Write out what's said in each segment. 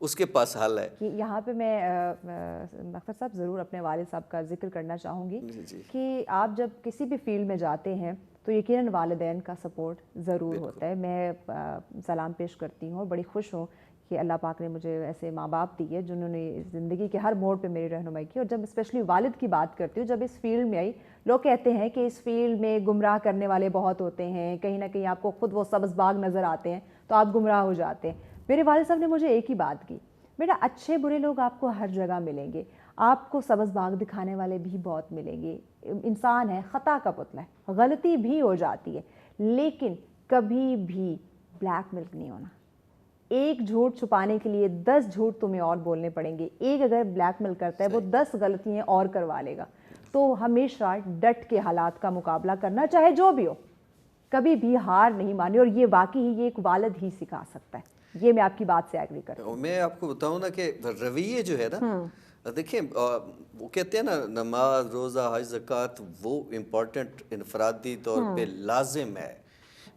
اس کے پاس حل ہے. یہاں پہ میں اختر صاحب ضرور اپنے والد صاحب کا ذکر کرنا چاہوں گی کہ آپ جب کسی بھی فیلڈ میں جاتے ہیں تو یقیناً والدین کا سپورٹ ضرور ہوتا ہے. میں سلام پیش کرتی ہوں اور بڑی خوش ہوں کہ اللہ پاک نے مجھے ایسے ماں باپ دیے جنہوں نے زندگی کے ہر موڑ پہ میری رہنمائی کی. اور جب اسپیشلی والد کی بات کرتی ہوں, جب اس فیلڈ میں آئی, لوگ کہتے ہیں کہ اس فیلڈ میں گمراہ کرنے والے بہت ہوتے ہیں, کہیں نہ کہیں آپ کو خود وہ سبز باغ نظر آتے ہیں تو آپ گمراہ ہو جاتے ہیں. میرے والد صاحب نے مجھے ایک ہی بات کی, بیٹا اچھے برے لوگ آپ کو ہر جگہ ملیں گے, آپ کو سبز باغ دکھانے والے بھی بہت ملیں گے. انسان ہے, خطا کا پتلا ہے, غلطی بھی ہو جاتی ہے, لیکن کبھی بھی بلیک ملک نہیں ہونا. ایک جھوٹ چھپانے کے لیے 10 جھوٹ تمہیں اور بولنے پڑیں گے. ایک اگر بلیک میل کرتا ہے وہ 10 غلطیاں اور کروا لے گا. تو ہمیشہ ڈٹ کے حالات کا مقابلہ کرنا, چاہے جو بھی ہو, کبھی بھی ہار نہیں مانی. اور یہ واقعی یہ ایک والد ہی سکھا سکتا ہے. یہ میں آپ کی بات سے ایگری کرتا ہوں. میں آپ کو بتاؤں نا کہ رویے جو ہے نا, دیکھیں وہ کہتے ہیں نا نماز, روزہ, حج, زکوٰۃ وہ امپورٹنٹ انفرادی طور پہ لازم ہے,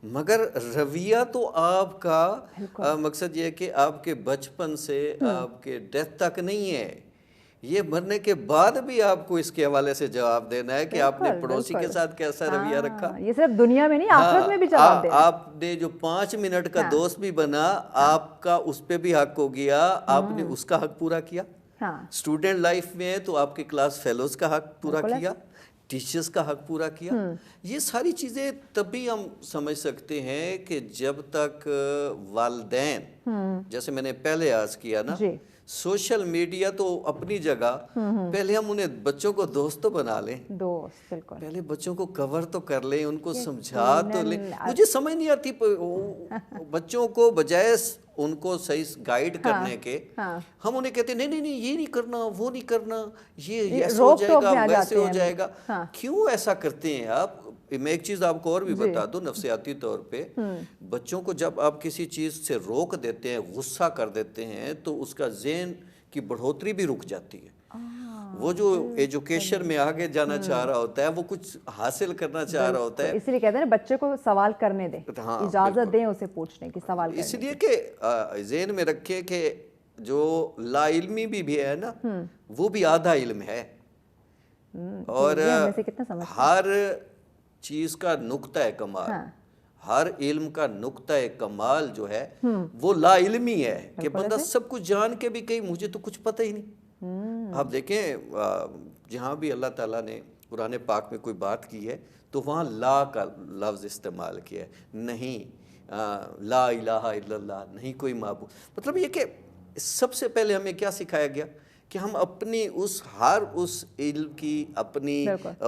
مگر رویہ تو آپ کا مقصد یہ ہے کہ آپ کے بچپن سے آپ کے ڈیتھ تک نہیں ہے. یہ مرنے کے بعد بھی آپ کو اس کے حوالے سے جواب دینا ہے کہ آپ نے پڑوسی کے ساتھ کیسا رویہ رکھا. یہ صرف دنیا میں نہیں, آخرت میں بھی جواب دینا. آپ نے جو 5 منٹ کا دوست بھی بنا, آپ کا اس پہ بھی حق ہو گیا, آپ نے اس کا حق پورا کیا. اسٹوڈنٹ لائف میں ہے تو آپ کے کلاس فیلوز کا حق پورا کیا, ٹیچرز کا حق پورا کیا. یہ ساری چیزیں تبھی ہم سمجھ سکتے ہیں کہ جب تک والدین, جیسے میں نے پہلے عرض کیا نا, سوشل میڈیا تو اپنی جگہ, پہلے ہم انہیں بچوں کو دوست تو بنا لیں, دوست بالکل, پہلے بچوں کو کور تو کر لیں, ان کو سمجھا تو لیں. مجھے سمجھ نہیں آتی بچوں کو بجائے ان کو صحیح گائیڈ کرنے کے, ہم انہیں کہتے ہیں نہیں نہیں نہیں یہ نہیں کرنا, وہ نہیں کرنا, یہ ایسا ہو جائے گا, ویسے ہو جائے گا. کیوں ایسا کرتے ہیں آپ؟ میں ایک چیز آپ کو اور بھی بتا دوں نفسیاتی طور پہ, بچوں کو جب آپ کسی چیز سے روک دیتے ہیں, غصہ کر دیتے ہیں, تو اس کا ذہن کی بڑھوتری بھی رک جاتی ہے. وہ جو ایجوکیشن میں آگے جانا چاہ رہا ہوتا ہے, وہ کچھ حاصل کرنا چاہ رہا ہوتا ہے. اس لیے کہتے ہیں نا بچے کو سوال کرنے دیں, اجازت دیں اسے پوچھنے کی, سوال کرنے. اس لیے کہ ذہن میں رکھے کہ جو لا علمی بھی ہے نا, وہ بھی آدھا علم ہے. اور ہر چیز کا نقطہ کمال, ہر علم کا نقطہ کمال جو ہے وہ لا علمی ہے, کہ بندہ سب کچھ جان کے بھی کہیں مجھے تو کچھ پتہ ہی نہیں. آپ دیکھیں جہاں بھی اللہ تعالیٰ نے قرآن پاک میں کوئی بات کی ہے تو وہاں لا کا لفظ استعمال کیا ہے, نہیں لا الہ الا اللہ, نہیں کوئی معبود. مطلب یہ کہ سب سے پہلے ہمیں کیا سکھایا گیا کہ ہم اپنی ہر اس علم کی اپنی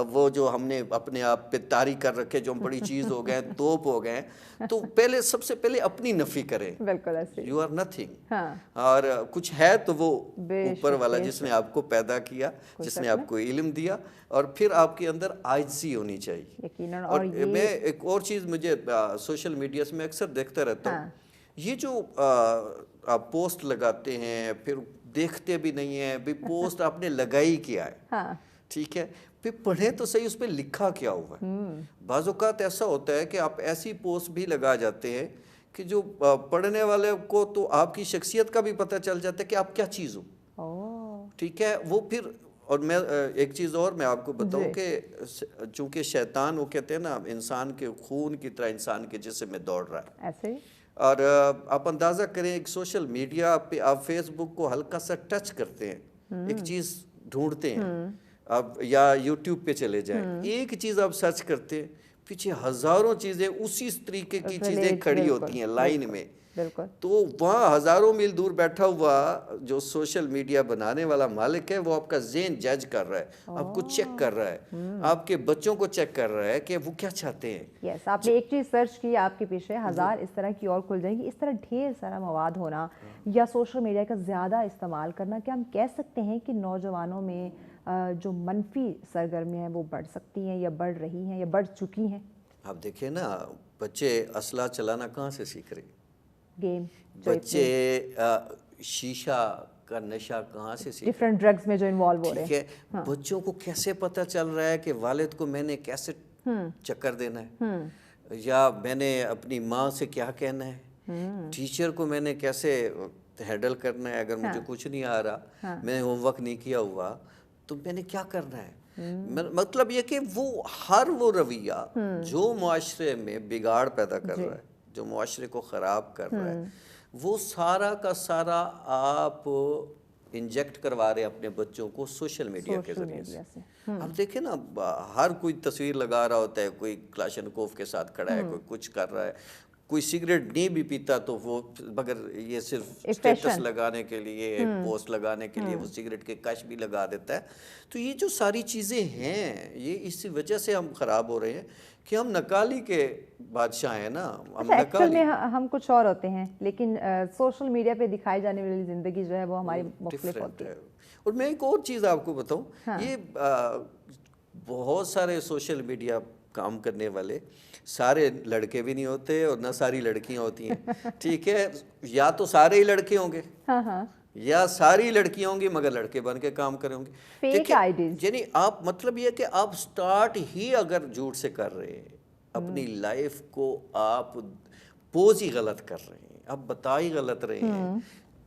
وہ جو ہم نے اپنے آپ پہ طاری کر رکھے, جو ہم بڑی چیز ہو گئے, توپ ہو گئے, تو پہلے سب سے پہلے اپنی نفی کریں. بالکل ایسے, یو آر نتھنگ, اور کچھ ہے تو وہ اوپر والا جس نے آپ کو پیدا کیا, جس نے آپ کو علم دیا, اور پھر آپ کے اندر عاجزی ہونی چاہیے. اور میں ایک اور چیز مجھے سوشل میڈیا سے میں اکثر دیکھتا رہتا ہوں, یہ جو آپ پوسٹ لگاتے ہیں پھر دیکھتے بھی نہیں ہیں, بھی پوسٹ آپ نے لگائی کیا ہے, ٹھیک ہے, پھر پڑھیں تو صحیح اس پہ لکھا کیا ہوا ہے. بعض اوقات ایسا ہوتا ہے کہ آپ ایسی پوسٹ بھی لگا جاتے ہیں کہ جو پڑھنے والے کو تو آپ کی شخصیت کا بھی پتہ چل جاتا ہے کہ آپ کیا چیز ہو, ٹھیک ہے. وہ پھر, اور میں ایک چیز اور میں آپ کو بتاؤں کہ چونکہ شیطان وہ کہتے ہیں نا انسان کے خون کی طرح انسان کے جسم میں دوڑ رہا ہے, ایسے, اور آپ اندازہ کریں ایک سوشل میڈیا پہ آپ فیس بک کو ہلکا سا ٹچ کرتے ہیں, ایک چیز ڈھونڈتے ہیں آپ, یا یوٹیوب پہ چلے جائیں, ایک چیز آپ سرچ کرتے ہیں, پیچھے ہزاروں چیزیں اسی طریقے کی چیزیں کھڑی ہوتی ہیں لائن میں. تو وہاں ہزاروں میل دور بیٹھا ہوا جو سوشل میڈیا بنانے والا مالک ہے, وہ آپ کا ذہن جج کر رہا ہے, آپ کو چیک کر رہا ہے, آپ کے بچوں کو چیک کر رہا ہے کہ وہ کیا چاہتے ہیں. یس, آپ نے ایک چیز سرچ کی, آپ کے پیچھے ہزار اس طرح کی اور کھل جائیں گی. اس طرح ڈھیر سارا مواد ہونا یا سوشل میڈیا کا زیادہ استعمال کرنا, کیا ہم کہہ سکتے ہیں کہ نوجوانوں میں جو منفی سرگرمیاں ہیں وہ بڑھ سکتی ہیں, یا بڑھ رہی ہیں, یا بڑھ چکی ہیں؟ آپ دیکھیں نا, بچے اسلحہ چلانا کہاں سے سیکھ رہے ہیں, گیم, بچے شیشہ کا نشہ کہاں سے سیکھ, ڈفرینٹ ڈرگز میں جو انوالو ہو رہے ہیں. ٹھیک ہے, بچوں کو کیسے پتہ چل رہا ہے کہ والد کو میں نے کیسے چکر دینا ہے, یا میں نے اپنی ماں سے کیا کہنا ہے, ٹیچر کو میں نے کیسے ہینڈل کرنا ہے. اگر مجھے کچھ نہیں آ رہا, میں نے ہوم ورک نہیں کیا ہوا, تو میں نے کیا کرنا ہے. مطلب یہ کہ وہ رویہ جو معاشرے میں بگاڑ پیدا کر رہا ہے, جو معاشرے کو خراب کر رہا ہے, وہ سارا کا سارا آپ انجیکٹ کروا رہے ہیں اپنے بچوں کو سوشل میڈیا کے ذریعے سے. اب دیکھیں نا, ہر کوئی تصویر لگا رہا ہوتا ہے, کوئی کلاشنکوف کے ساتھ کھڑا ہے, کوئی کچھ کر رہا ہے, کوئی سگریٹ نہیں بھی پیتا تو وہ مگر یہ صرف اسٹیٹس لگانے کے لیے, پوسٹ لگانے کے لیے وہ سگریٹ کے کش بھی لگا دیتا ہے. تو یہ جو ساری چیزیں ہیں, یہ اسی وجہ سے ہم خراب ہو رہے ہیں کہ ہم نکالی کے بادشاہ ہیں نا. ایکچوئل میں ہم کچھ اور ہوتے ہیں, لیکن سوشل میڈیا پہ دکھائی جانے والی زندگی جو ہے وہ ہماری مختلف ہوتی ہے. اور میں ایک اور چیز آپ کو بتاؤں, یہ بہت سارے سوشل میڈیا کام کرنے والے سارے لڑکے بھی نہیں ہوتے اور نہ ساری لڑکیاں ہوتی ہیں, ٹھیک ہے. یا تو سارے ہی لڑکے ہوں گے, یا ساری لڑکیاں ہوں گی مگر لڑکے بن کے کام کریں گے. Fake ideas. یعنی آپ مطلب یہ کہ آپ سٹارٹ ہی اگر جھوٹ سے کر رہے ہیں, اپنی لائف کو آپ پوز ہی غلط کر رہے ہیں, آپ بتا ہی غلط رہے ہیں,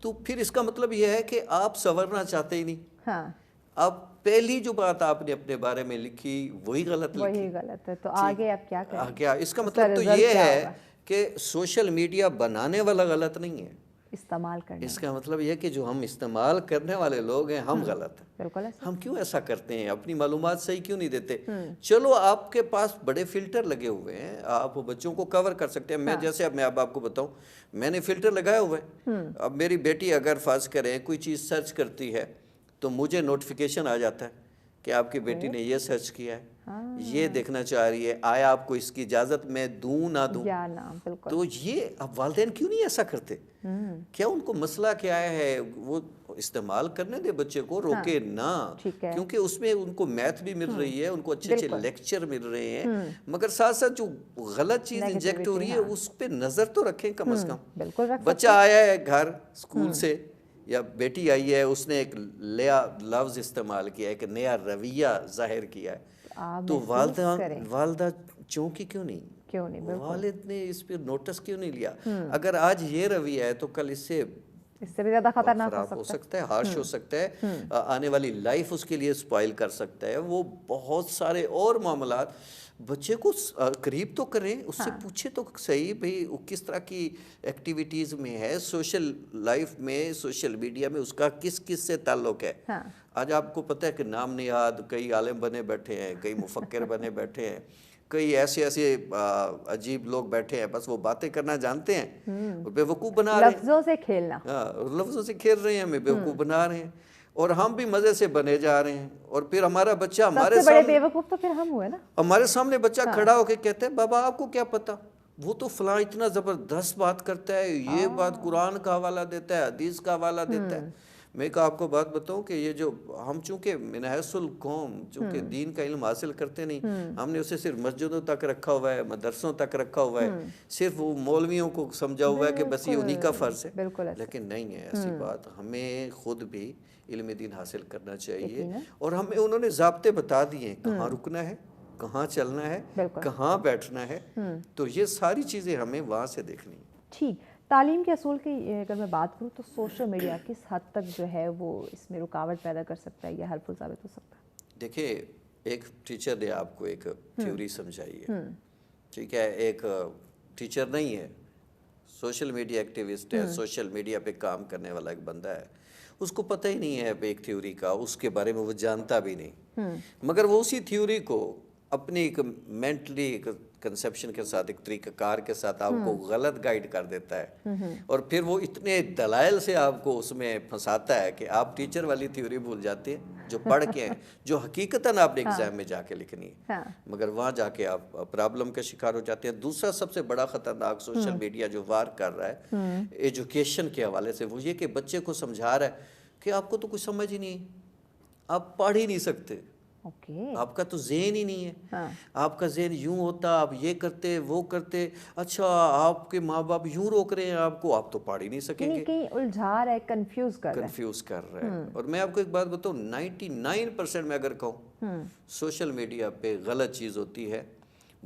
تو پھر اس کا مطلب یہ ہے کہ آپ سنورنا چاہتے ہی نہیں. اب پہلی جو بات آپ نے اپنے بارے میں لکھی وہی غلط لکھی, وہی غلط ہے, تو آگے آپ کیا کریں. کیا اس کا مطلب تو یہ ہے کہ سوشل میڈیا بنانے والا غلط نہیں ہے, استعمال کرنا. اس کا مطلب یہ کہ جو ہم استعمال کرنے والے لوگ ہیں ہم غلط ہیں. بالکل. ہم کیوں ایسا کرتے ہیں, اپنی معلومات صحیح کیوں نہیں دیتے. چلو آپ کے پاس بڑے فلٹر لگے ہوئے ہیں, آپ بچوں کو کور کر سکتے ہیں. میں جیسے اب میں آپ کو بتاؤں, میں نے فلٹر لگایا ہوا ہے. اب میری بیٹی اگر فرض کریں کوئی چیز سرچ کرتی ہے تو مجھے نوٹیفیکیشن آ جاتا ہے کہ آپ کی بیٹی نے یہ سرچ کیا ہے, یہ دیکھنا چاہ رہی ہے, آیا آپ کو اس کی اجازت میں دوں نہ دوں. تو یہ اب والدین کیوں نہیں ایسا کرتے, کیا ان کو مسئلہ کیا ہے, وہ استعمال کرنے دے بچے کو, روکے نہ, کیونکہ اس میں ان کو میتھ بھی مل رہی ہے, ان کو اچھے اچھے لیکچر مل رہے ہیں, مگر ساتھ ساتھ جو غلط چیز انجیکٹ ہو رہی ہے اس پہ نظر تو رکھیں کم از کم. بچہ آیا ہے گھر اسکول سے یا بیٹی آئی ہے, اس نے ایک نیا لفظ استعمال کیا ہے, ایک نیا رویہ ظاہر کیا ہے, تو والدہ چونکی کیوں نہیں, والد نے اس پہ نوٹس کیوں نہیں لیا. اگر آج یہ رویہ ہے تو کل اس سے بھی زیادہ خطرناک ہو سکتا ہے, ہارش ہو سکتا ہے, آنے والی لائف اس کے لیے سپائل کر سکتا ہے. وہ بہت سارے اور معاملات, بچے کو قریب تو کریں, اس سے پوچھیں تو صحیح بھئی وہ کس طرح کی ایکٹیویٹیز میں ہے, سوشل لائف میں, سوشل میڈیا میں اس کا کس کس سے تعلق ہے. آج آپ کو پتہ ہے کہ نام نہاد کئی عالم بنے بیٹھے ہیں, کئی مفکر بنے بیٹھے ہیں, کئی ایسے عجیب لوگ بیٹھے ہیں, بس وہ باتیں کرنا جانتے ہیں اور بے وقوف بنا رہے ہیں, لفظوں سے کھیلنا, لفظوں سے کھیل رہے ہیں, ہمیں بے وقوف بنا رہے ہیں, اور ہم بھی مزے سے بنے جا رہے ہیں. اور پھر ہمارا بچہ ہمارے سامنے بے وقوف تو پھر ہم ہوئے نا, ہمارے سامنے بچہ کھڑا ہو کے کہتے ہیں بابا آپ کو کیا پتا, وہ تو فلاں اتنا زبردست بات کرتا ہے, یہ بات قرآن کا حوالہ دیتا ہے, حدیث کا حوالہ دیتا ہے. میں آپ کو بات بتاؤں کہ یہ جو ہم چونکہ من حیث القوم چونکہ دین کا علم حاصل کرتے نہیں, ہم نے اسے صرف مسجدوں تک رکھا ہوا ہے, مدرسوں تک رکھا ہوا ہے, صرف وہ مولویوں کو سمجھا ہوا ہے کہ بس یہ انہی کا فرض ہے. لیکن نہیں ہے ایسی بات, ہمیں خود بھی علم دین حاصل کرنا چاہیے, اور ہمیں انہوں نے ضابطے بتا دیے ہیں, کہاں رکنا ہے, کہاں چلنا ہے, کہاں بیٹھنا ہے, تو یہ ساری چیزیں ہمیں وہاں سے دیکھنی ہیں. ٹھیک. تعلیم کے اصول کی اگر میں بات کروں تو سوشل میڈیا کس حد تک جو ہے وہ اس میں رکاوٹ پیدا کر سکتا ہے یا ہیلپ فل ثابت ہو سکتا ہے؟ دیکھیں, ایک ٹیچر نے آپ کو ایک تھیوری سمجھائی ہے, ٹھیک ہے, ایک ٹیچر نہیں ہے, سوشل میڈیا ایکٹیوسٹ ہے, سوشل میڈیا پہ کام کرنے والا ایک بندہ ہے, اس کو پتہ ہی نہیں ہے ایک تھیوری کا, اس کے بارے میں وہ جانتا بھی نہیں, مگر وہ اسی تھیوری کو اپنی ایک مینٹلی کنسیپشن کے ساتھ, ایک طریقہ کار کے ساتھ آپ کو غلط گائیڈ کر دیتا ہے, اور پھر وہ اتنے دلائل سے آپ کو اس میں پھنساتا ہے کہ آپ ٹیچر والی تھیوری بھول جاتے ہیں جو پڑھ کے ہیں, جو حقیقتاً آپ نے ایگزام میں جا کے لکھنی ہے, مگر وہاں جا کے آپ پرابلم کا شکار ہو جاتے ہیں. دوسرا سب سے بڑا خطرناک سوشل میڈیا جو وار کر رہا ہے ایجوکیشن کے حوالے سے, وہ یہ کہ بچے کو سمجھا رہا ہے کہ آپ کو تو کچھ سمجھ ہی نہیں, آپ پڑھ ہی نہیں سکتے, آپ کا تو ذہن ہی نہیں ہے, آپ کا ذہن یوں ہوتا, آپ یہ کرتے وہ کرتے, اچھا آپ کے ماں باپ یوں روک رہے ہیں آپ کو, آپ تو پڑھ ہی نہیں سکیں گے, کہیں الجھا رہا ہے, کنفیوز کر رہا ہے. اور میں آپ کو ایک بات بتاؤں, 99% میں اگر کہوں سوشل میڈیا پہ غلط چیز ہوتی ہے,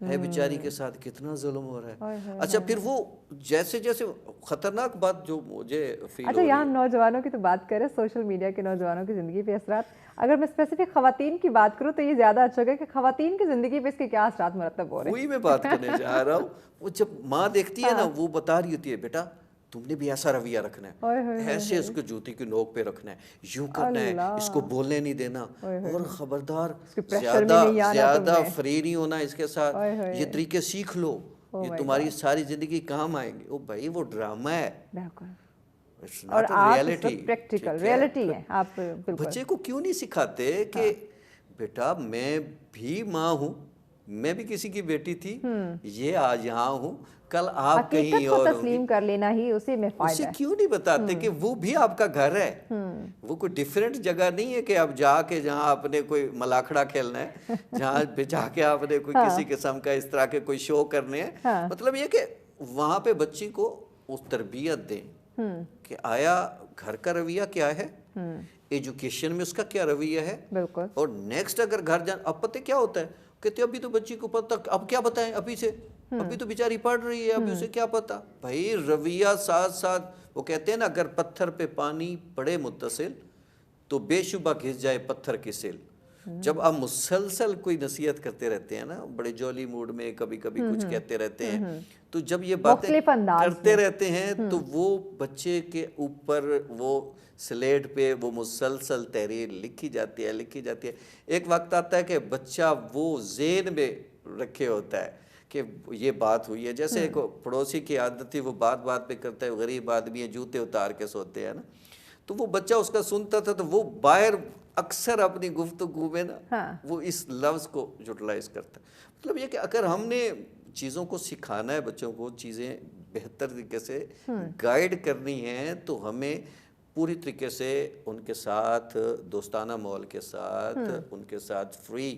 ہے بیچاری کے ساتھ کتنا ظلم ہو رہا ہے. اچھا پھر وہ جیسے جیسے خطرناک بات جو مجھے فیل اچھا یہاں ہم نوجوانوں کی تو بات کریں, سوشل میڈیا کے نوجوانوں کی زندگی پہ اثرات. اگر میں اسپیسیفک خواتین کی بات کروں تو یہ زیادہ اچھا ہوگا کہ خواتین کی زندگی پہ اس کے کیا اثرات مرتب ہو رہے ہیں. وہی میں بات کرنے جا رہا ہوں. وہ جب ماں دیکھتی ہے نا, وہ بتا رہی ہوتی ہے بیٹا تم نے بھی ایسا رویہ رکھنا ہے, ایسے اس کو جوتی کی نوک پہ رکھنا ہے, یوں کرنا ہے, اس کو بولنے نہیں دینا, اور خبردار زیادہ فری نہیں ہونا اس کے ساتھ, یہ طریقے سیکھ لو, یہ تمہاری ساری زندگی کام آئیں گے. او بھائی وہ ڈرامہ ہے, اور ریئلٹی پریکٹیکل ریئلٹی ہے. آپ بچے کو کیوں نہیں سکھاتے کہ بیٹا میں بھی ماں ہوں, میں بھی کسی کی بیٹی تھی, یہ آج یہاں ہوں, کل آپ کہیں اور تسلیم کر لینا ہی اسی میں فائدہ ہے. اسے کیوں نہیں بتاتے کہ وہ بھی آپ کا گھر ہے, وہ کوئی ڈیفرنٹ جگہ نہیں ہے کہ آپ جا کے جہاں آپ نے کوئی ملاکھڑا کھیلنا ہے, جہاں پہ جا کے آپ نے کوئی کسی قسم کا اس طرح کے کوئی شو کرنے ہیں. مطلب یہ کہ وہاں پہ بچی کو اس تربیت دیں کہ آیا گھر کا رویہ کیا ہے, ایجوکیشن میں اس کا کیا رویہ ہے, اور نیکسٹ اگر گھر جان. اب پتہ کیا ہوتا ہے, کہتے ابھی تو بچی کو پتہ, اب کیا بتائیں ابھی سے, ابھی تو بیچاری پڑھ رہی ہے, ابھی اسے کیا پتا. بھائی رویہ ساتھ ساتھ, وہ کہتے ہیں نا اگر پتھر پہ پانی پڑے متصل تو بے شبہ گھس جائے پتھر کی سل. جب آپ مسلسل کوئی نصیحت کرتے رہتے ہیں نا, بڑے جولی موڈ میں کبھی کبھی کچھ کہتے رہتے ہیں, تو جب یہ باتیں کرتے رہتے ہیں تو وہ بچے کے اوپر وہ سلیٹ پہ وہ مسلسل تحریر لکھی جاتی ہے. ایک وقت آتا ہے کہ بچہ وہ ذہن میں رکھے ہوتا ہے کہ یہ بات ہوئی ہے. جیسے ایک پڑوسی کی عادت تھی, وہ بات بات پہ کرتا ہے, غریب آدمی ہے, جوتے اتار کے سوتے ہیں نا, تو وہ بچہ اس کا سنتا تھا, تو وہ باہر اکثر اپنی گفتگو میں نا وہ اس لفظ کو یوٹیلائز کرتا ہے. مطلب یہ کہ اگر ہم نے چیزوں کو سکھانا ہے بچوں کو, چیزیں بہتر طریقے سے گائیڈ کرنی ہیں, تو ہمیں پوری طریقے سے ان کے ساتھ دوستانہ ماحول کے ساتھ, ان کے ساتھ فری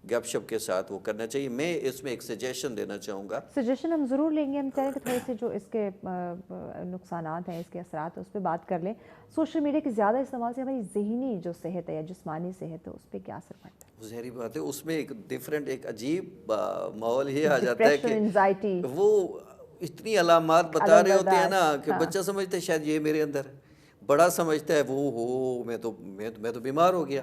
گپ شپ کے ساتھ وہ کرنا چاہیے. میں اس میں ایک سجیشن دینا چاہوں گا. سجیشن ہم ضرور لیں گے. ہم چاہیں کہ تھوڑے سے جو اس کے نقصانات ہیں, اس کے اثرات ہیں, اس پہ بات کر لیں. سوشل میڈیا کے زیادہ استعمال سے ہماری ذہنی جو صحت ہے یا جسمانی صحت ہے, اس پہ کیا اثر پڑتا ہے؟ ظاہری بات ہے, اس میں ایک ڈفرینٹ, ایک عجیب ماحول یہ آ جاتا ہے کہ وہ اتنی علامات بتا رہے ہوتے ہیں نا کہ بچہ سمجھتا ہے شاید یہ میرے اندر ہے, بڑا سمجھتا ہے وہ میں تو بیمار ہو گیا.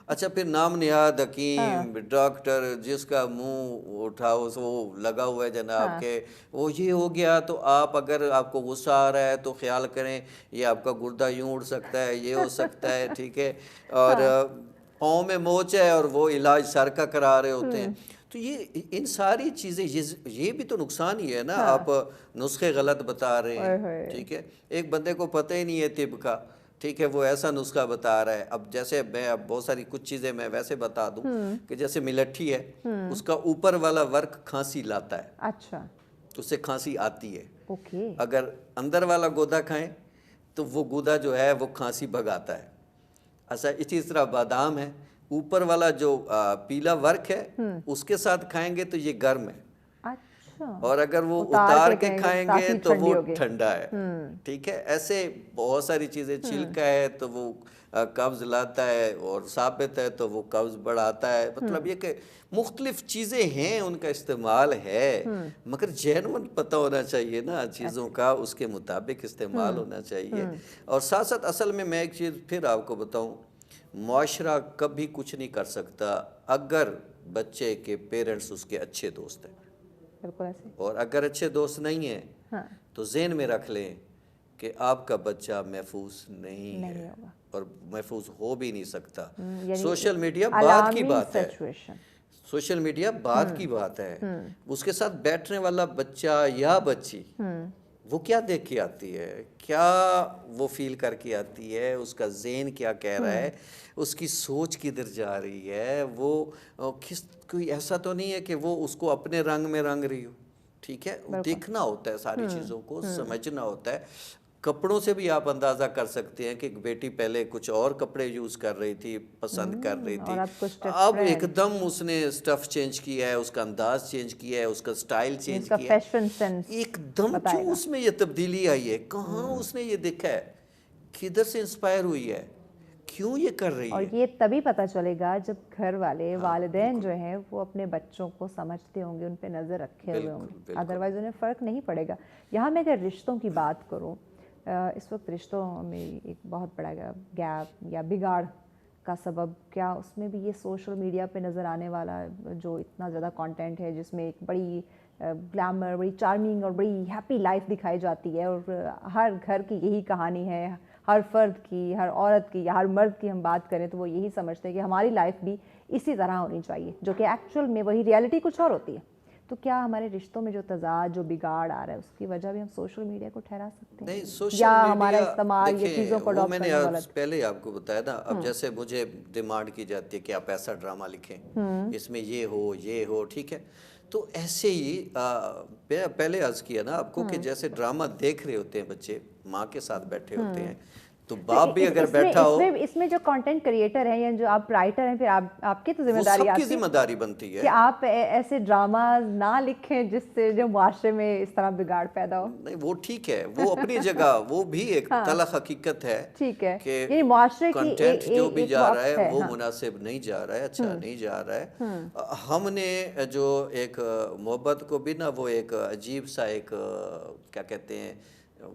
اچھا پھر نام نہاد حکیم ڈاکٹر جس کا منہ اٹھاؤ وہ لگا ہوا ہے جناب کے, وہ یہ ہو گیا, تو آپ اگر آپ کو غصہ آ رہا ہے تو خیال کریں یہ آپ کا گردہ یوں اڑ سکتا ہے, یہ ہو سکتا ہے, ٹھیک ہے, اور پاؤں میں موچ ہے اور وہ علاج سر کا کرا رہے ہوتے ہیں. تو یہ ان ساری چیزیں, یہ بھی تو نقصان ہی ہے نا. آپ نسخے غلط بتا رہے ہیں, ٹھیک ہے, ایک بندے کو پتہ ہی نہیں ہے طب کا, ٹھیک ہے, وہ ایسا نسخہ بتا رہا ہے. اب جیسے میں اب بہت ساری کچھ چیزیں میں ویسے بتا دوں کہ جیسے ملٹھی ہے, اس کا اوپر والا ورق کھانسی لاتا ہے, اچھا, اس سے کھانسی آتی ہے. اوکے, اگر اندر والا گودا کھائیں تو وہ گودا جو ہے وہ کھانسی بھگاتا ہے. اچھا اسی طرح بادام ہے, اوپر والا جو پیلا ورق ہے اس کے ساتھ کھائیں گے تو یہ گرم ہے, اور اگر وہ اتار کے کھائیں گے تو وہ ٹھنڈا ہے, ٹھیک ہے. ایسے بہت ساری چیزیں, چھلکا ہے تو وہ قبض لاتا ہے, اور ثابت ہے تو وہ قبض بڑھاتا ہے. مطلب یہ کہ مختلف چیزیں ہیں, ان کا استعمال ہے, مگر جینون پتہ ہونا چاہیے نا چیزوں کا, اس کے مطابق استعمال ہونا چاہیے. اور ساتھ ساتھ اصل میں ایک چیز پھر آپ کو بتاؤں, معاشرہ کبھی کچھ نہیں کر سکتا اگر بچے کے پیرنٹس اس کے اچھے دوست ہیں. بالکل ایسے. اور اگر اچھے دوست نہیں ہیں تو ذہن میں رکھ لیں کہ آپ کا بچہ محفوظ نہیں ہے, اور محفوظ ہو بھی نہیں سکتا. سوشل میڈیا بعد کی بات ہے, سوشل میڈیا بعد کی بات ہے. اس کے ساتھ بیٹھنے والا بچہ یا بچی وہ کیا دیکھ کے آتی ہے, کیا وہ فیل کر کے آتی ہے, اس کا ذہن کیا کہہ رہا ہے, اس کی سوچ کدھر جا رہی ہے, وہ کوئی ایسا تو نہیں ہے کہ وہ اس کو اپنے رنگ میں رنگ رہی ہو, ٹھیک ہے. دیکھنا ہوتا ہے, ساری چیزوں کو سمجھنا ہوتا ہے. کپڑوں سے بھی آپ اندازہ کر سکتے ہیں کہ ایک بیٹی پہلے کچھ اور کپڑے یوز کر رہی تھی, پسند کر رہی تھی, اب ایک دم اس نے سٹف چینج کیا ہے, اس کا انداز چینج کیا ہے, اس کا سٹائل چینج کیا ہے, ایک دم کیوں اس میں یہ تبدیلی آئی ہے, کہاں اس نے یہ دیکھا ہے, کدھر سے انسپائر ہوئی ہے, کیوں یہ کر رہی اور ہے. یہ تبھی پتہ چلے گا جب گھر والے والدین جو ہیں وہ اپنے بچوں کو سمجھتے ہوں گے, ان پہ نظر رکھے ہوئے ہوں گے, ادروائز انہیں فرق نہیں پڑے گا. یہاں میں اگر رشتوں کی بات کروں, اس وقت رشتوں میں ایک بہت بڑا گیپ یا بگاڑ کا سبب کیا اس میں بھی یہ سوشل میڈیا پہ نظر آنے والا جو اتنا زیادہ کانٹینٹ ہے جس میں ایک بڑی گلیمر, بڑی چارمنگ اور بڑی ہیپی لائف دکھائی جاتی ہے, اور ہر گھر کی یہی کہانی ہے, ہر فرد کی, ہر عورت کی یا ہر مرد کی ہم بات کریں تو وہ یہی سمجھتے ہیں کہ ہماری لائف بھی اسی طرح ہونی چاہیے, جو کہ ایکچوئل میں وہی ریئلٹی کچھ اور ہوتی ہے. تو کیا ہمارے رشتوں میں جو تضاد, جو بگاڑ آ رہا ہے اس کی وجہ بھی ہم سوشل میڈیا کو ٹھہرا سکتے ہیں؟ نہیں, سوشل یا میڈیا ہمارا استعمال یہ چیزوں کو وہ اڈاپٹ میں نے کرنا غلط؟ پہلے آپ کو بتایا نا, اب جیسے مجھے ڈیمانڈ کی جاتی ہے کہ آپ ایسا ڈرامہ لکھیں, اس میں یہ ہو, ٹھیک ہے, تو ایسے ہی پہلے عرض کیا نا آپ کو کہ جیسے ڈرامہ دیکھ رہے ہوتے ہیں بچے, ماں کے ساتھ بیٹھے ہوتے ہیں, تو باپ بھی اگر بیٹھا ہو, اس میں جو کانٹینٹ کریٹر ہیں یا جو آپ رائٹر ہیں, پھر آپ کی تو ذمہ وہ داری سب کی آتی ہے ذمہ داری بنتی ہے کہ آپ ایسے ڈراماز نہ لکھیں جس سے جو معاشرے میں اس طرح بگاڑ پیدا ہو. نہیں, وہ ٹھیک ہے, وہ اپنی جگہ, وہ بھی ایک تلخ حقیقت ہے, ٹھیک ہے, کہ یعنی معاشرے کی کنٹینٹ جو بھی ایک جا رہا وقت ہے وہ مناسب نہیں جا رہا ہے, اچھا نہیں جا رہا ہے. ہم نے جو ایک محبت کو بھی نا وہ ایک عجیب سا ایک کیا کہتے ہیں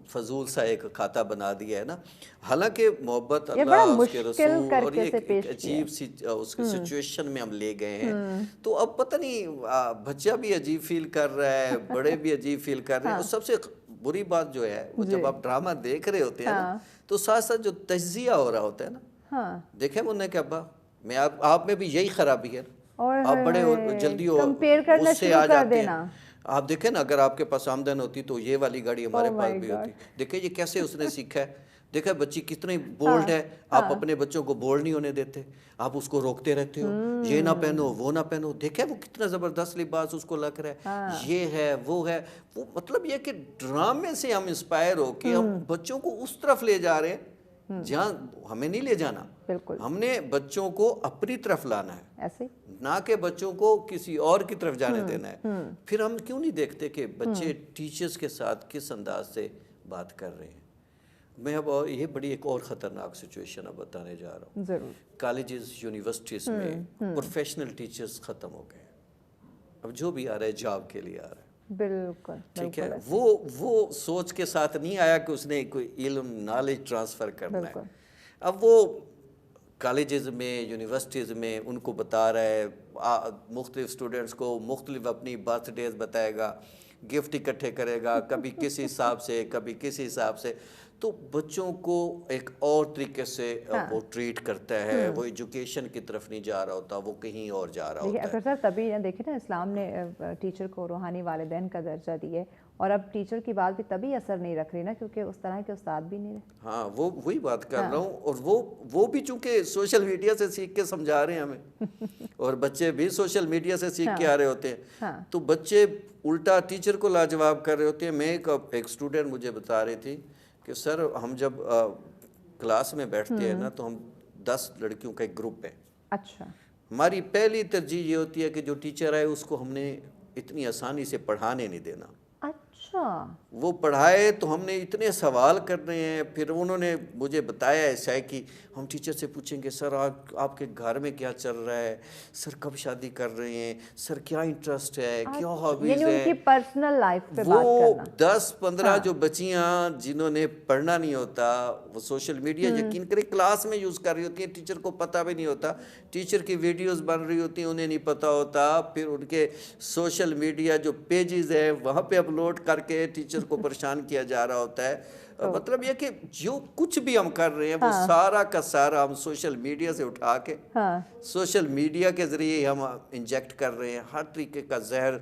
فضول سا ایک کھاتا بنا دیا ہے نا, حالانکہ محبت اللہ, اس کے رسول, اور یہ ایک عجیب سی اس کی سچویشن میں ہم لے گئے ہیں. تو اب پتہ نہیں بچہ بھی عجیب فیل کر رہا ہے, بڑے بھی عجیب فیل کر رہے ہیں, اور سب سے بری بات جو ہے وہ جب آپ ڈرامہ دیکھ رہے ہوتے ہیں نا, تو ساتھ ساتھ جو تجزیہ ہو رہا ہوتا ہے نا, دیکھیں منہ کے ابا, میں آپ میں بھی یہی خرابی ہے, آپ بڑے جلدی اس سے آ جاتے ہیں. آپ دیکھیں نا, اگر آپ کے پاس آمدن ہوتی تو یہ والی گاڑی ہمارے پاس بھی ہوتی. دیکھیں یہ کیسے اس نے سیکھا ہے, دیکھیں بچی کتنی بولڈ ہے, آپ اپنے بچوں کو بولڈ نہیں ہونے دیتے, آپ اس کو روکتے رہتے ہو, یہ نہ پہنو وہ نہ پہنو. دیکھیں وہ کتنا زبردست لباس اس کو لگ رہا ہے, یہ ہے وہ ہے وہ. مطلب یہ کہ ڈرامے سے ہم انسپائر ہو کے ہم بچوں کو اس طرف لے جا رہے ہیں جہاں ہمیں نہیں لے جانا. ہم نے بچوں کو اپنی طرف لانا ہے, ایسے نہ کہ بچوں کو کسی اور کی طرف جانے دینا ہے. پھر ہم کیوں نہیں دیکھتے کہ بچے ٹیچرز کے ساتھ کس انداز سے بات کر رہے ہیں. میں اب یہ بڑی ایک اور خطرناک سچویشن اب بتانے جا رہا ہوں. ضرور. کالجز, یونیورسٹیز میں پروفیشنل ٹیچرز ختم ہو گئے. اب جو بھی آ رہا ہے جاب کے لیے آ رہا ہے. بالکل ٹھیک ہے, وہ سوچ کے ساتھ نہیں آیا کہ اس نے کوئی علم, نالج ٹرانسفر کرنا ہے. اب وہ کالجز میں, یونیورسٹیز میں ان کو بتا رہا ہے, مختلف اسٹوڈنٹس کو مختلف اپنی برتھ ڈیز بتائے گا, گفٹ اکٹھے کرے گا, کبھی کسی حساب سے کبھی کسی حساب سے. تو بچوں کو ایک اور طریقے سے وہ ٹریٹ کرتا ہے, وہ ایجوکیشن کی طرف نہیں جا رہا ہوتا, وہ کہیں اور جا رہا ہوتا ہے. اکثر صاحب تبھی دیکھیں نا, اسلام نے ٹیچر کو روحانی والدین کا درجہ دیے, اور اب ٹیچر کی بات بھی تبھی اثر نہیں رکھ رہی نا کیونکہ اس طرح کے استاد بھی نہیں رہے. ہاں, وہی بات کر رہا ہوں. اور وہ بھی چونکہ سوشل میڈیا سے سیکھ کے سمجھا رہے ہیں ہمیں, اور بچے بھی سوشل میڈیا سے سیکھ کے آ رہے ہوتے ہیں, تو بچے الٹا ٹیچر کو لاجواب کر رہے ہوتے ہیں. میں ایک اسٹوڈنٹ مجھے بتا رہی تھی کہ سر ہم جب کلاس میں بیٹھتے ہیں نا تو ہم 10 لڑکیوں کا ایک گروپ ہے. اچھا. ہماری پہلی ترجیح یہ ہوتی ہے کہ جو ٹیچر ہے اس کو ہم نے اتنی آسانی سے پڑھانے نہیں دینا. اچھا. وہ پڑھائے تو ہم نے اتنے سوال کرنے ہیں. پھر انہوں نے مجھے بتایا ایسا ہے کہ ہم ٹیچر سے پوچھیں گے سر آپ کے گھر میں کیا چل رہا ہے, سر کب شادی کر رہے ہیں, سر کیا انٹرسٹ ہے, کیا ہابیز ہے. ان کی پرسنل لائف پہ بات کرنا. وہ 10-15 جو بچیاں جنہوں نے پڑھنا نہیں ہوتا, وہ سوشل میڈیا یقین کریں کلاس میں یوز کر رہی ہوتی ہیں, ٹیچر کو پتہ بھی نہیں ہوتا, ٹیچر کی ویڈیوز بن رہی ہوتی ہیں, انہیں نہیں پتہ ہوتا. پھر ان کے سوشل میڈیا جو پیجز ہیں وہاں پہ اپلوڈ کر کے ٹیچر کو پریشان کیا جا رہا ہوتا ہے. مطلب یہ کہ جو کچھ بھی ہم کر رہے ہیں وہ سارا کا سارا ہم سوشل میڈیا سے اٹھا کے سوشل میڈیا کے ذریعے ہم انجیکٹ کر رہے ہیں. ہر طریقے کا زہر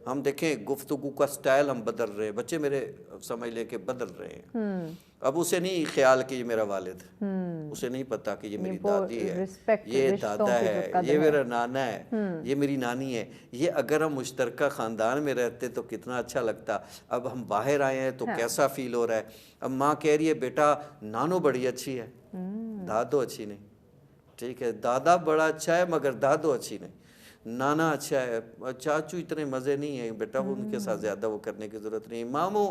ہم دیکھیں, گفتگو کا سٹائل ہم بدل رہے ہیں. بچے میرے سمجھ لے کہ بدل رہے ہیں. اب اسے نہیں خیال کہ یہ میرا والد, اسے نہیں پتا کہ یہ میری دادی ہے, یہ دادا ہے, یہ میرا نانا ہے, یہ میری نانی ہے. یہ اگر ہم مشترکہ خاندان میں رہتے تو کتنا اچھا لگتا. اب ہم باہر آئے ہیں تو کیسا فیل ہو رہا ہے. اب ماں کہہ رہی ہے بیٹا نانو بڑی اچھی ہے, دادو اچھی نہیں. ٹھیک ہے, دادا بڑا اچھا ہے مگر دادو اچھی نہیں. نانا اچھا ہے, چاچو اتنے مزے نہیں ہیں بیٹا, وہ ان کے ساتھ زیادہ وہ کرنے کی ضرورت نہیں. ماموں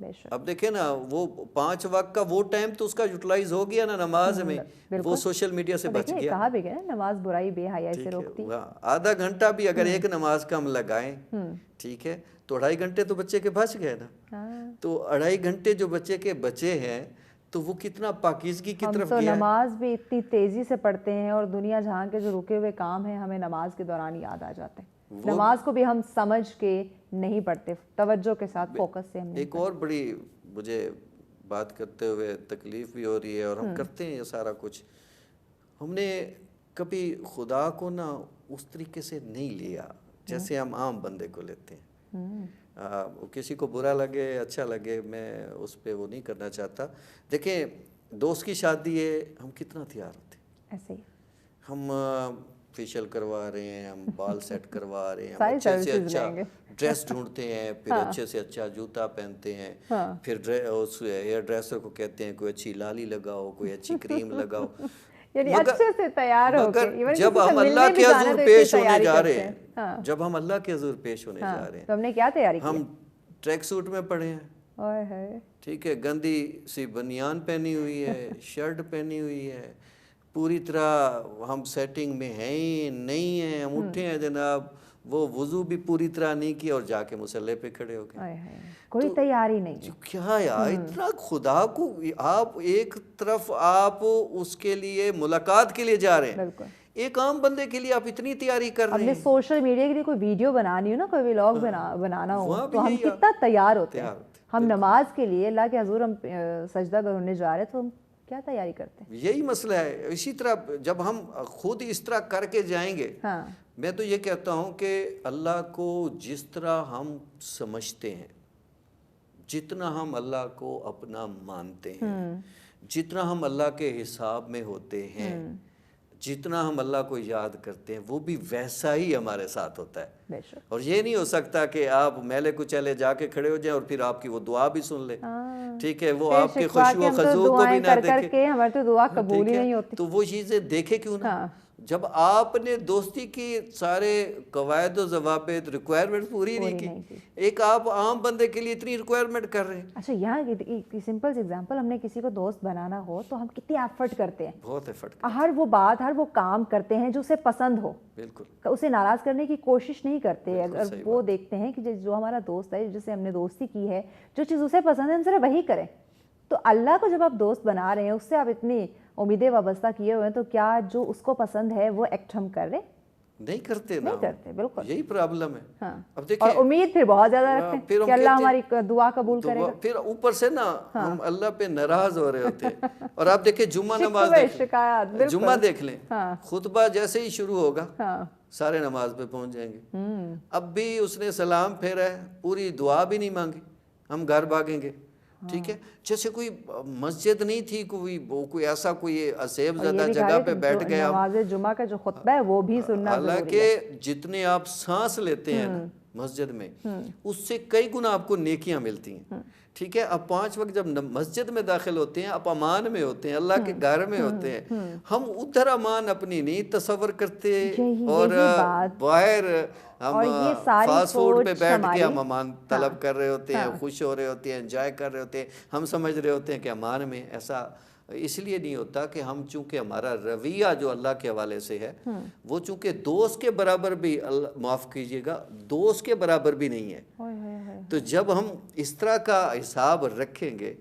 بے شک اب دیکھیں نا وہ 5 وقت کا وہ ٹائم تو اس کا یوٹیلائز ہو گیا نا نماز میں، وہ سوشل میڈیا سے بچ دیکھیے گیا. کہا بھی گیا نا نماز برائی بے حیائی سے ٹھیک روکتی. ہے، آدھا گھنٹہ بھی اگر ایک نماز کا ہم لگائیں ٹھیک ہے تو 2.5 گھنٹے تو بچے کے بچ گئے نا. ہاں تو 2.5 گھنٹے جو بچے کے بچے ہیں تو وہ کتنا پاکیزگی کی ہم طرف تو گیا ہے. نماز بھی اتنی تیزی سے پڑھتے ہیں اور دنیا جہاں کے جو رکے ہوئے کام ہیں ہمیں نماز کے دوران یاد آ جاتے ہیں. نماز کو بھی ہم سمجھ کے نہیں پڑھتے، توجہ کے ساتھ فوکس سے ہم نہیں ایک اور بڑی مجھے بات کرتے ہوئے تکلیف بھی ہو رہی ہے، اور ہم کرتے ہیں یہ سارا کچھ. ہم نے کبھی خدا کو نا اس طریقے سے نہیں لیا جیسے ہم عام بندے کو لیتے ہیں. کسی کو برا لگے اچھا لگے، میں اس پہ وہ نہیں کرنا چاہتا. دیکھیں دوست کی شادی ہے، ہم کتنا تیار ہوتے ہیں، ایسے ہی ہم فیشیل کروا رہے ہیں، ہم بال سیٹ کروا رہے ہیں، ہم ساری اچھے سے سروسز اچھا لیں گے. ڈریس ڈھونڈتے ہیں، پھر اچھے سے اچھا جوتا پہنتے ہیں، ہاں پھر اس ہیئر ڈریسر کو کہتے ہیں کوئی اچھی لالی لگاؤ، کوئی اچھی کریم لگاؤ. یعنی اچھے سے تیار ہو کے مگر جب ہم اللہ کے حضور پیش ہونے جا رہے ہیں، جب ہم اللہ کے حضور پیش ہونے جا رہے ہیں تو ہم نے کیا تیاری کی؟ ہم ٹریک سوٹ میں پڑے ہیں، اوئے ہوئے ٹھیک ہے، گندی سی بنیان پہنی ہوئی ہے، شرٹ پہنی ہوئی ہے، پوری طرح ہم سیٹنگ میں ہیں ہی نہیں ہیں. ہم اٹھے ہیں جناب، وہ وضو بھی پوری طرح نہیں کیا اور جا کے مصلی پہ کھڑے ہو گئے. کوئی تیاری نہیں ہے. کیا یار اتنا خدا کو آپ ایک طرف آپ اس کے لیے ملاقات کے لیے جا رہے ہیں، بالکل ایک عام بندے کے لیے آپ اتنی تیاری کر رہے ہم نے ہیں. سوشل میڈیا کے لیے کوئی ویڈیو بنانی ہو نا، کوئی ولاگ بنانا ہو تو ہم کتنا تیار ہوتے ہیں. ہم نماز کے لیے اللہ کے حضور ہم سجدہ کرنے جا رہے تو ہم کیا تیاری کرتے ہیں. یہی مسئلہ ہے. اسی طرح جب ہم خود اس طرح کر کے جائیں گے، میں تو یہ کہتا ہوں کہ اللہ کو جس طرح ہم سمجھتے ہیں، جتنا ہم اللہ کو اپنا مانتے ہیں، جتنا ہم اللہ کے حساب میں ہوتے ہیں، جتنا ہم اللہ کو یاد کرتے ہیں، وہ بھی ویسا ہی ہمارے ساتھ ہوتا ہے. اور یہ نہیں ہو سکتا کہ آپ میلے کچلے جا کے کھڑے ہو جائیں اور پھر آپ کی وہ دعا بھی سن لیں، ٹھیک ہے، وہ آپ کے خشوع و خضوع کو بھی نہ دیکھے، ہماری تو دعا قبول ہی نہیں ہوتی. تو وہ چیزیں دیکھے کیوں نہ. جب آپ نے دوستی کی سارے قواعد و ضوابط ریکوائرمنٹ پوری نہیں کی، ایک آپ عام بندے کے لیے اتنی ریکوائرمنٹ کر رہے ہیں. اچھا یہاں سمپل سی ایگزامپل، ہم نے کسی کو دوست بنانا ہو تو ہم کتنی ایفرٹ کرتے ہیں، بہت ایفرٹ، ہر وہ بات ہر وہ کام کرتے ہیں جو اسے پسند ہو. بالکل اسے ناراض کرنے کی کوشش نہیں کرتے. اگر وہ دیکھتے ہیں کہ جو ہمارا دوست ہے، جسے ہم نے دوستی کی ہے، جو چیز اسے پسند ہے ہم صرف وہی کریں. تو اللہ کو جب آپ دوست بنا رہے ہیں، اس سے آپ اتنی امیدیں وابستہ کیے ہوئے ہیں، تو کیا جو اس کو پسند ہے وہ ایکٹ ہم کر رہے ہیں؟ نہیں کرتے نا، نہیں کرتے. بالکل یہی پرابلم ہے. اب دیکھیں اور امید پھر بہت زیادہ رکھتے ہیں کہ اللہ ہماری دعا قبول کرے گا. پھر اوپر سے نا ہم اللہ پہ ناراض ہو رہے ہوتے ہیں. اور آپ دیکھیں جمعہ نماز شکایات، جمعہ دیکھ لیں، خطبہ جیسے ہی شروع ہوگا سارے نماز پہ پہنچ جائیں گے. اب بھی اس نے سلام پھیرا ہے، پوری دعا بھی نہیں مانگی، ہم گھر بھاگیں گے. ٹھیک ہے، جیسے کوئی مسجد نہیں تھی، کوئی ایسا کوئی اسیب زدہ جگہ پہ بیٹھ گئے. نماز جمعہ کا جو خطبہ ہے وہ بھی سننا ضروری ہے. حالانکہ جتنے آپ سانس لیتے ہیں نا مسجد میں، اس سے کئی گنا آپ کو نیکیاں ملتی ہیں. ٹھیک ہے، اب 5 وقت جب مسجد میں داخل ہوتے ہیں، آپ امان میں ہوتے ہیں، اللہ کے گھر میں ہوتے ہیں. ہم ادھر امان اپنی نہیں تصور کرتے، اور باہر ہم فاسٹ فوڈ پہ بیٹھ کے ہم امان طلب کر رہے ہوتے ہیں، خوش ہو رہے ہوتے ہیں، انجوائے کر رہے ہوتے ہیں. ہم سمجھ رہے ہوتے ہیں کہ امان میں. ایسا اس لیے نہیں ہوتا کہ ہم چونکہ ہمارا رویہ جو اللہ کے حوالے سے ہے، وہ چونکہ دوست کے برابر بھی، معاف کیجیے گا، دوست کے برابر بھی نہیں ہے. تو جب ہم اس طرح کا حساب رکھیں گے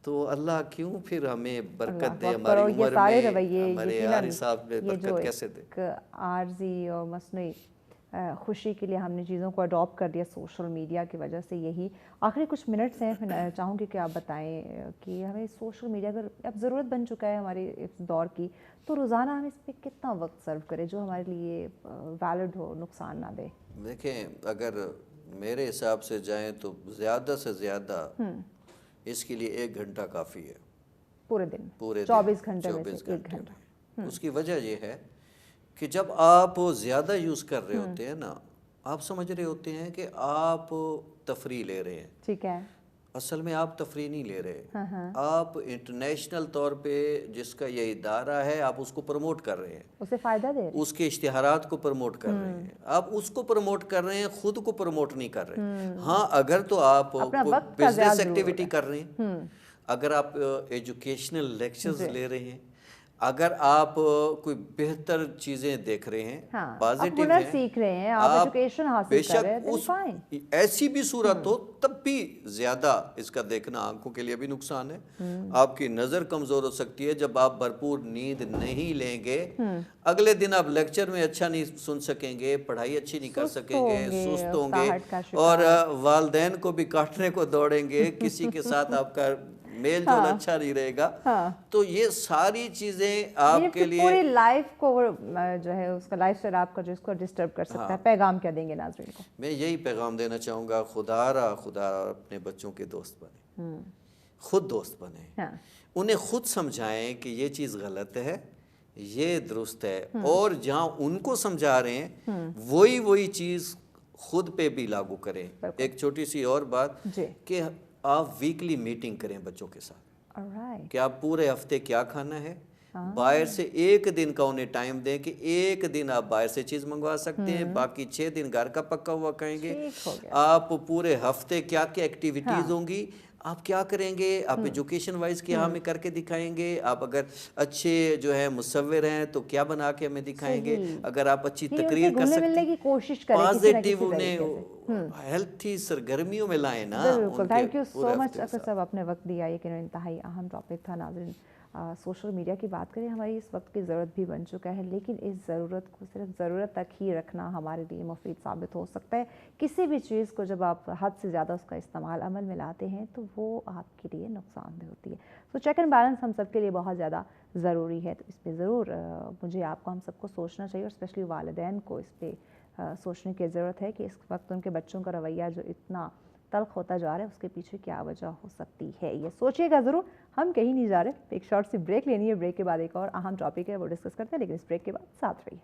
تو اللہ کیوں پھر ہمیں برکت دے ہماری عمر میں، ہمارے ہر حساب میں برکت کیسے دے. عارضی اور مصنوعی خوشی کے لیے ہم نے چیزوں کو اڈاپٹ کر دیا سوشل میڈیا کی وجہ سے. یہی آخری کچھ منٹس ہیں، میں چاہوں گی کہ آپ بتائیں کہ ہمیں سوشل میڈیا اگر اب ضرورت بن چکا ہے ہمارے اس دور کی، تو روزانہ ہم اس پہ کتنا وقت سرو کریں جو ہمارے لیے ویلڈ ہو، نقصان نہ دے. دیکھیں اگر میرے حساب سے جائیں تو زیادہ سے زیادہ اس کے لیے 1 گھنٹہ کافی ہے پورے دن، پورے 24 گھنٹے میں سے 1 گھنٹہ. اس کی وجہ یہ ہے کہ جب آپ زیادہ یوز کر رہے ہوتے ہیں نا، آپ سمجھ رہے ہوتے ہیں کہ آپ تفریح لے رہے ہیں. ٹھیک ہے، اصل میں آپ تفریح نہیں لے رہے، آپ انٹرنیشنل طور پہ جس کا یہ ادارہ ہے آپ اس کو پروموٹ کر رہے ہیں، اسے فائدہ دے رہے اس کے اشتہارات کو پروموٹ کر رہے ہیں، آپ اس کو پروموٹ کر رہے ہیں، خود کو پروموٹ نہیں کر رہے۔ ہاں اگر تو آپ بزنس ایکٹیویٹی کر رہے ہیں، اگر آپ ایجوکیشنل لیکچرز لے رہے ہیں، اگر آپ کوئی بہتر چیزیں دیکھ رہے ہیں، پازیٹیو ہنر ہیں، سیکھ رہے ہیں، آپ ایجوکیشن حاصل کر رہے ہیں، بے شک ایسی بھی صورت ہو تب بھی زیادہ اس کا دیکھنا آنکھوں کے لیے بھی نقصان ہے، آپ کی نظر کمزور ہو سکتی ہے جب آپ بھرپور نیند نہیں لیں گے، اگلے دن آپ لیکچر میں اچھا نہیں سن سکیں گے، پڑھائی اچھی نہیں کر سکیں گے، سست ہوں گے اور والدین کو بھی کاٹنے کو دوڑیں گے، کسی کے ساتھ آپ کا میل جول اچھا نہیں رہے گا۔ تو یہ ساری چیزیں آپ کے لیے پوری لائف کو جو ہے اس کا لائف سٹائل آپ کا جو اس کو ڈسٹرب کر سکتا ہے۔ پیغام کیا دیں گے ناظرین کو؟ میں یہی پیغام دینا چاہوں گا، خدا را اپنے بچوں کے دوست بنے، خود دوست بنے، انہیں خود سمجھائیں کہ یہ چیز غلط ہے، یہ درست ہے، اور جہاں ان کو سمجھا رہے ہیں وہی چیز خود پہ بھی لاگو کریں۔ ایک چھوٹی سی اور بات کہ آپ ویکلی میٹنگ کریں بچوں کے ساتھ، کہ آپ پورے ہفتے کیا کھانا ہے، باہر سے ایک دن کا انہیں ٹائم دیں کہ ایک دن آپ باہر سے چیز منگوا سکتے ہیں، باقی 6 دن گھر کا پکا ہوا کھائیں گے۔ آپ پورے ہفتے کیا کیا ایکٹیویٹیز ہوں گی، آپ کیا کریں گے، آپ ایجوکیشن وائز کیا ہمیں کر کے دکھائیں گے، آپ اگر اچھے جو ہے مصور ہیں تو کیا بنا کے ہمیں دکھائیں گے، اگر آپ اچھی تقریر کر سکتے ہیں، پازیٹیو انہیں ہیلتھی سرگرمیوں میں لائیں نا۔ بالکل، تھینک یو سو مچ اکرم صاحب، آپ نے وقت دیا، یہ کہ انتہائی اہم ٹاپک تھا۔ ناظرین، سوشل میڈیا کی بات کریں، ہماری اس وقت کی ضرورت بھی بن چکا ہے، لیکن اس ضرورت کو صرف ضرورت تک ہی رکھنا ہمارے لیے مفید ثابت ہو سکتا ہے۔ کسی بھی چیز کو جب آپ حد سے زیادہ اس کا استعمال عمل میں لاتے ہیں تو وہ آپ کے لیے نقصان دہ ہوتی ہے۔ تو چیک اینڈ بیلنس ہم سب کے لیے بہت زیادہ ضروری ہے، تو اس پہ ضرور مجھے آپ کو ہم سب کو سوچنا چاہیے، اور اسپیشلی والدین کو اس پہ سوچنے کی ضرورت ہے کہ اس وقت ان کے بچوں کا رویہ جو اتنا تلخ ہوتا جا رہا ہے اس کے پیچھے کیا وجہ ہو سکتی ہے، یہ سوچیے گا ضرور۔ ہم کہیں نہیں جا رہے، ایک شارٹ سی بریک لینی ہے، بریک کے بعد ایک اور اہم ٹاپک ہے وہ ڈسکس کرتے ہیں، لیکن اس بریک کے بعد ساتھ رہیے۔